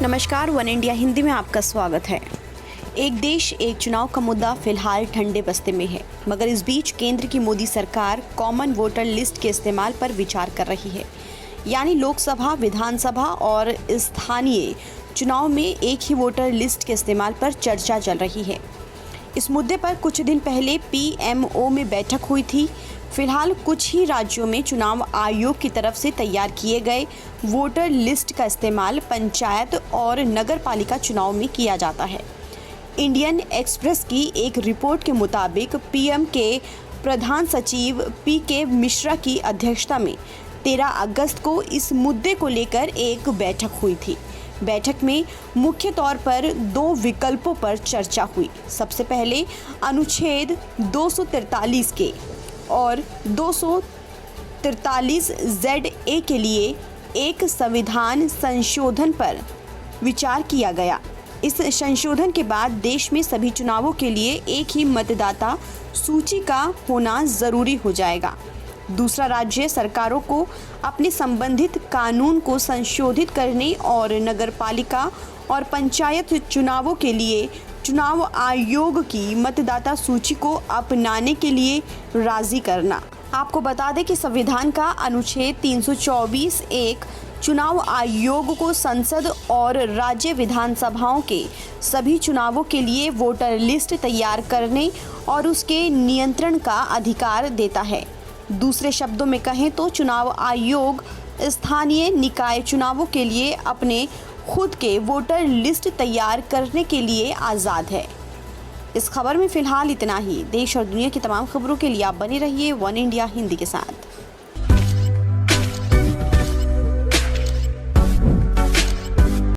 नमस्कार, one India Hindi में आपका स्वागत है। एक देश एक चुनाव का मुद्दा फिलहाल ठंडे बस्ते में है, मगर इस बीच केंद्र की मोदी सरकार कॉमन वोटर लिस्ट के इस्तेमाल पर विचार कर रही है। यानी लोकसभा, विधानसभा और स्थानीय चुनाव में एक ही वोटर लिस्ट के इस्तेमाल पर चर्चा चल रही है। इस मुद्दे पर कुछ दिन पहले PMO में बैठक हुई थी। फिलहाल कुछ ही राज्यों में चुनाव आयोग की तरफ से तैयार किए गए वोटर लिस्ट का इस्तेमाल पंचायत और नगर पालिका चुनाव में किया जाता है। इंडियन एक्सप्रेस की एक रिपोर्ट के मुताबिक PM के प्रधान सचिव PK मिश्रा की अध्यक्षता में 13 अगस्त को इस मुद्दे को लेकर एक बैठक हुई थी। बैठक में मुख्य तौर पर 2 विकल्पों पर चर्चा हुई। सबसे पहले अनुच्छेद 243 के और 243ZA के लिए एक संविधान संशोधन पर विचार किया गया। इस संशोधन के बाद देश में सभी चुनावों के लिए एक ही मतदाता सूची का होना जरूरी हो जाएगा। दूसरा, राज्य सरकारों को अपने संबंधित कानून को संशोधित करने और नगरपालिका और पंचायत चुनावों के लिए चुनाव आयोग की मतदाता सूची को अपनाने के लिए राजी करना। आपको बता दें कि संविधान का अनुच्छेद 324 एक चुनाव आयोग को संसद और राज्य विधानसभाओं के सभी चुनावों के लिए वोटर लिस्ट तैयार करने और उसके नियंत्रण का अधिकार देता है। दूसरे शब्दों में कहें तो चुनाव आयोग स्थानीय निकाय चुनावों के लिए अपने खुद के वोटर लिस्ट तैयार करने के लिए आज़ाद है। इस खबर में फिलहाल इतना ही। देश और दुनिया की तमाम खबरों के लिए आप बने रहिए वन इंडिया हिंदी के साथ।